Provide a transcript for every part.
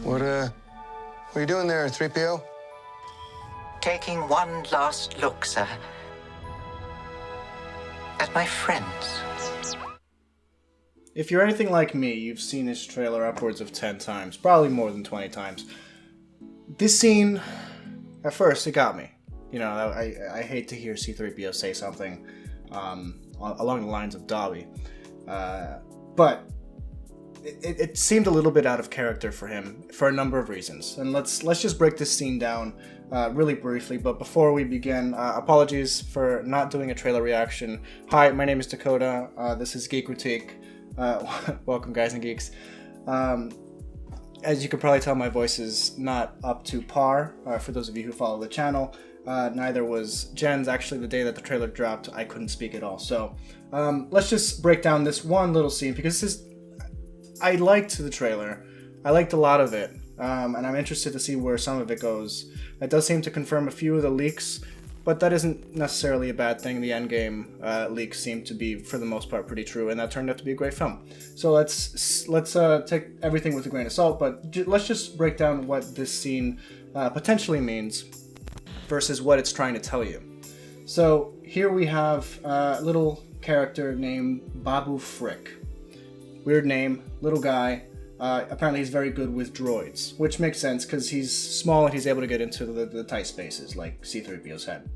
What are you doing there, 3PO? Taking one last look, sir. At my friends. If you're anything like me, you've seen this trailer upwards of 10 times, probably more than 20 times. This scene, at first, it got me. You know, I hate to hear C-3PO say something along the lines of Dobby. But it seemed a little bit out of character for him for a number of reasons. And let's just break this scene down really briefly. But before we begin, apologies for not doing a trailer reaction. Hi, my name is Dakota. This is Geekritique. Welcome, guys and geeks. As you can probably tell, my voice is not up to par for those of you who follow the channel. Neither was Jen's. Actually, the day that the trailer dropped, I couldn't speak at all. So let's just break down this one little scene, because I liked the trailer. I liked a lot of it, and I'm interested to see where some of it goes. It does seem to confirm a few of the leaks, but that isn't necessarily a bad thing. The Endgame leaks seem to be, for the most part, pretty true, and that turned out to be a great film. So let's take everything with a grain of salt, but let's just break down what this scene potentially means versus what it's trying to tell you. So here we have a little character named Babu Frick. Weird name, little guy. Apparently he's very good with droids, which makes sense because he's small and he's able to get into the tight spaces like C-3PO's head.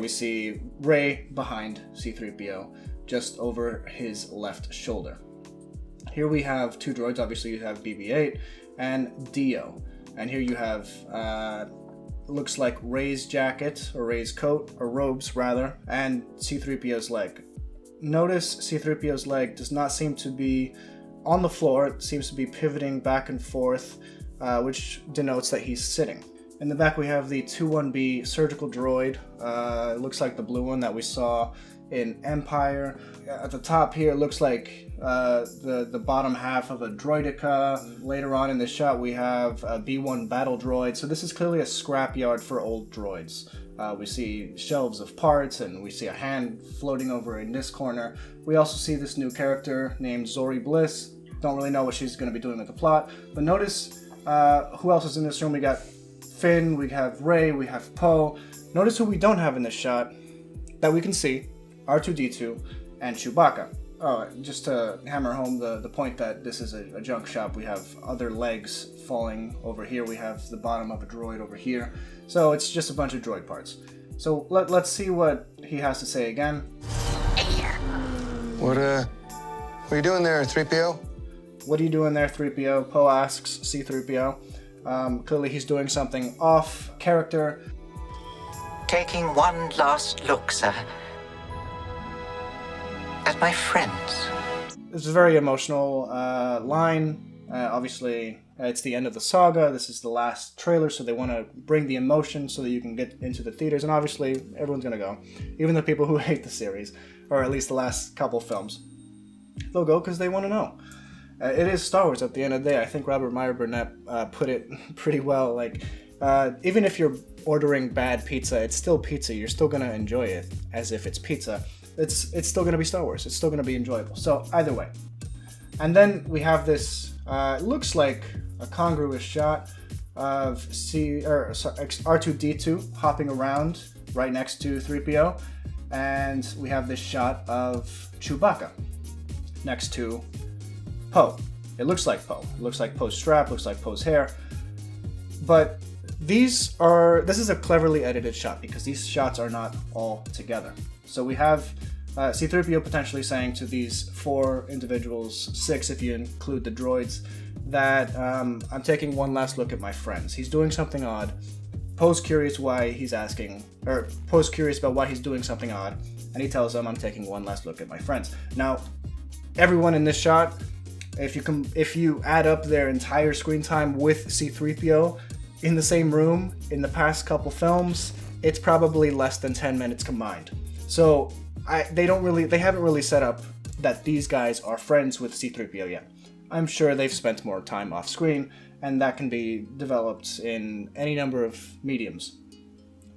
We see Rey behind C-3PO, just over his left shoulder. Here we have two droids. Obviously you have BB-8 and Dio. And here you have, looks like Rey's jacket, or Rey's coat, or robes rather, and C-3PO's leg. Notice C-3PO's leg does not seem to be on the floor. It seems to be pivoting back and forth, which denotes that he's sitting. In the back we have the 21B surgical droid. It looks like the blue one that we saw in Empire. At the top here it looks like the bottom half of a droidica. Later on in the shot we have a B-1 battle droid. So this is clearly a scrapyard for old droids. We see shelves of parts, and we see a hand floating over in this corner. We also see this new character named Zori Bliss. Don't really know what she's going to be doing with the plot. But notice who else is in this room. We got Finn, we have Rey, we have Poe. Notice who we don't have in this shot that we can see. R2-D2 and Chewbacca. Oh, just to hammer home the point that this is a junk shop, we have other legs falling over here. We have the bottom of a droid over here. So it's just a bunch of droid parts. So let's see what he has to say again. What are you doing there, 3PO? What are you doing there, 3PO? Poe asks C-3PO. Clearly he's doing something off character. Taking one last look, sir. At my friends. This is a very emotional line. Obviously, it's the end of the saga. This is the last trailer, so they want to bring the emotion so that you can get into the theaters. And obviously, everyone's going to go. Even the people who hate the series, or at least the last couple films. They'll go because they want to know. It is Star Wars at the end of the day. I think Robert Meyer Burnett put it pretty well. Like, even if you're ordering bad pizza, it's still pizza. You're still going to enjoy it as if it's pizza. It's still going to be Star Wars. It's still going to be enjoyable. So either way. And then we have this, looks like a congruous shot of R2-D2 hopping around right next to 3PO. And we have this shot of Chewbacca next to Poe. It looks like Poe. It looks like Poe's strap, looks like Poe's hair. But this is a cleverly edited shot because these shots are not all together. So we have C-3PO potentially saying to these four individuals, 6 if you include the droids, that I'm taking one last look at my friends. He's doing something odd. Poe's curious why he's asking, or Poe's curious about why he's doing something odd, and he tells them, I'm taking one last look at my friends. Now, everyone in this shot, if you add up their entire screen time with C-3PO in the same room in the past couple films, it's probably less than 10 minutes combined. So they haven't really set up that these guys are friends with C-3PO yet. I'm sure they've spent more time off screen, and that can be developed in any number of mediums.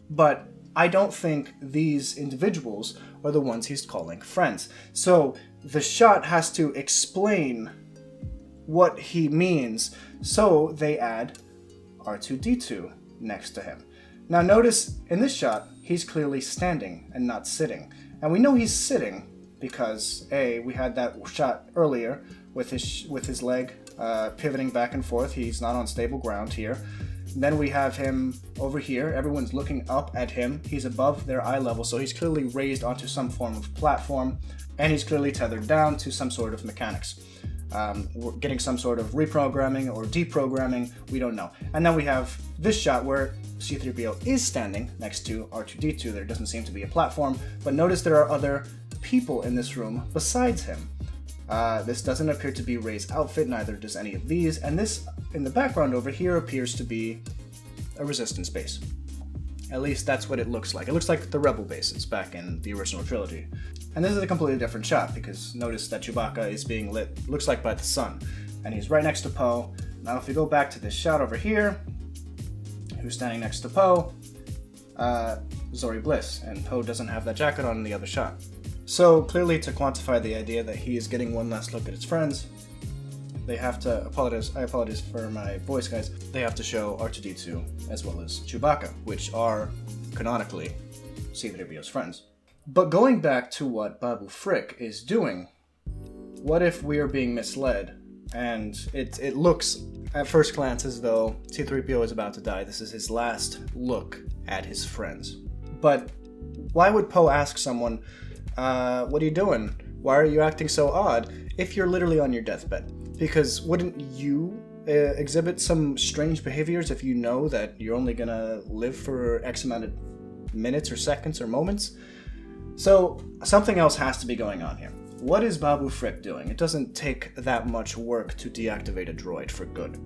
But I don't think these individuals are the ones he's calling friends. So the shot has to explain what he means, so they add R2-D2 next to him. Now notice in this shot, he's clearly standing and not sitting. And we know he's sitting because we had that shot earlier with his leg pivoting back and forth. He's not on stable ground here. Then we have him over here. Everyone's looking up at him. He's above their eye level, so he's clearly raised onto some form of platform, and he's clearly tethered down to some sort of mechanics. We're getting some sort of reprogramming or deprogramming, we don't know. And then we have this shot where C-3PO is standing next to R2-D2. There doesn't seem to be a platform, but notice there are other people in this room besides him. This doesn't appear to be Rey's outfit, neither does any of these, and this in the background over here appears to be a Resistance base. At least that's what it looks like. It looks like the Rebel bases back in the original trilogy. And this is a completely different shot, because notice that Chewbacca is being lit, looks like by the sun, and he's right next to Poe. Now if we go back to this shot over here, who's standing next to Poe? Zori Bliss, and Poe doesn't have that jacket on in the other shot. So clearly, to quantify the idea that he is getting one last look at his friends, they have to I apologize for my voice, guys. They have to show R2-D2 as well as Chewbacca, which are canonically C-3PO's friends. But going back to what Babu Frick is doing, what if we are being misled and it looks at first glance as though C-3PO is about to die. This is his last look at his friends. But why would Poe ask someone, what are you doing? Why are you acting so odd? If you're literally on your deathbed. Because wouldn't you exhibit some strange behaviors if you know that you're only gonna live for X amount of minutes or seconds or moments? So something else has to be going on here. What is Babu Frick doing? It doesn't take that much work to deactivate a droid for good.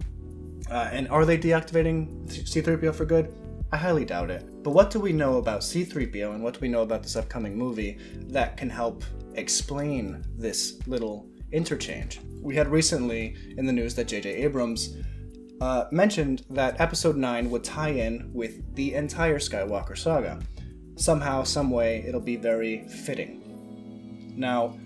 And are they deactivating C-3PO for good? I highly doubt it. But what do we know about C-3PO and what do we know about this upcoming movie that can help explain this little interchange? We had recently in the news that J.J. Abrams mentioned that Episode 9 would tie in with the entire Skywalker saga. Somehow, some way, it'll be very fitting. Now,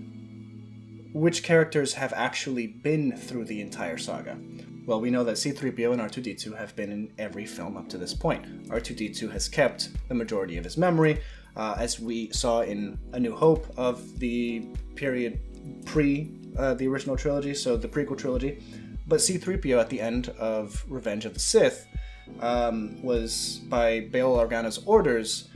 which characters have actually been through the entire saga? Well, we know that C-3PO and R2-D2 have been in every film up to this point. R2-D2 has kept the majority of his memory, as we saw in A New Hope of the period pre the original trilogy, so the prequel trilogy. But C-3PO at the end of Revenge of the Sith was, by Bail Organa's orders,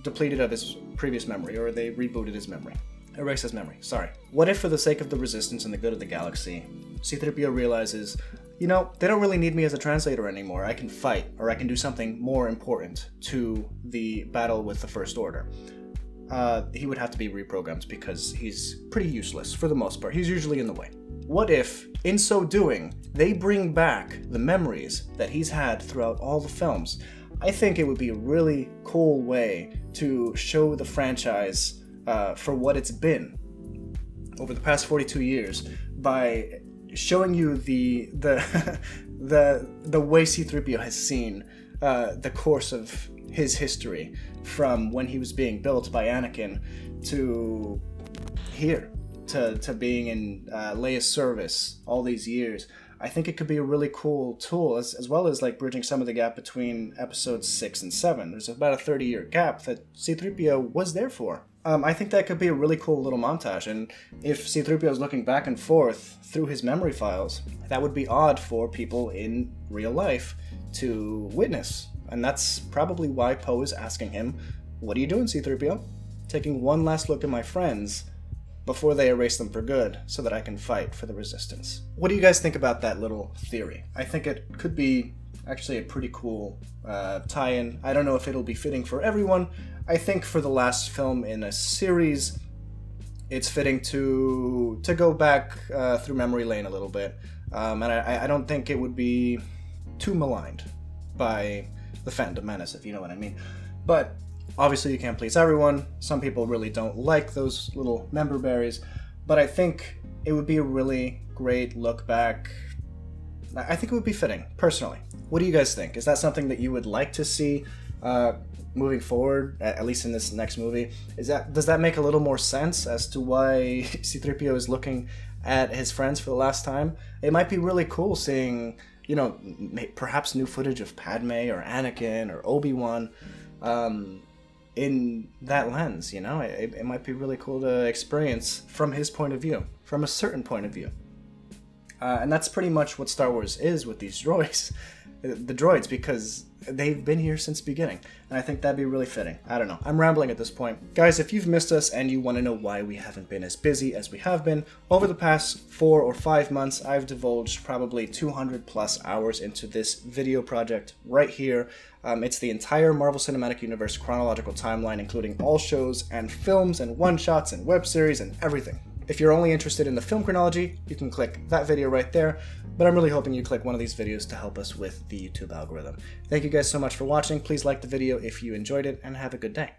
depleted of his previous memory, or they rebooted his memory. Erase his memory, sorry. What if for the sake of the Resistance and the good of the galaxy, C-3PO realizes, you know, they don't really need me as a translator anymore. I can fight, or I can do something more important to the battle with the First Order. He would have to be reprogrammed because he's pretty useless for the most part. He's usually in the way. What if, in so doing, they bring back the memories that he's had throughout all the films? I think it would be a really cool way to show the franchise for what it's been over the past 42 years by showing you the way C-3PO has seen the course of his history from when he was being built by Anakin to here, to being in Leia's service all these years. I think it could be a really cool tool, as well as like bridging some of the gap between episodes 6 and 7. There's about a 30-year gap that C-3PO was there for. I think that could be a really cool little montage, and if C-3PO is looking back and forth through his memory files, that would be odd for people in real life to witness. And that's probably why Poe is asking him, what are you doing, C-3PO? Taking one last look at my friends before they erase them for good so that I can fight for the Resistance. What do you guys think about that little theory? I think it could be actually a pretty cool tie-in. I don't know if it'll be fitting for everyone. I think for the last film in a series, it's fitting to go back through memory lane a little bit. And I don't think it would be too maligned by the Phantom Menace, if you know what I mean. But obviously you can't please everyone. Some people really don't like those little member berries. But I think it would be a really great look back. I think it would be fitting, personally. What do you guys think? Is that something that you would like to see moving forward, at least in this next movie? Does that make a little more sense as to why C-3PO is looking at his friends for the last time, it might be really cool seeing, you know, perhaps new footage of Padme or Anakin or Obi-Wan in that lens, you know? It might be really cool to experience from his point of view, from a certain point of view. And that's pretty much what Star Wars is with these droids. The droids, because they've been here since the beginning. And I think that'd be really fitting. I don't know. I'm rambling at this point. Guys, if you've missed us and you want to know why we haven't been as busy as we have been, over the past 4 or 5 months, I've divulged probably 200 plus hours into this video project right here. It's the entire Marvel Cinematic Universe chronological timeline, including all shows and films and one-shots and web series and everything. If you're only interested in the film chronology, you can click that video right there, but I'm really hoping you click one of these videos to help us with the YouTube algorithm. Thank you guys so much for watching. Please like the video if you enjoyed it, and have a good day.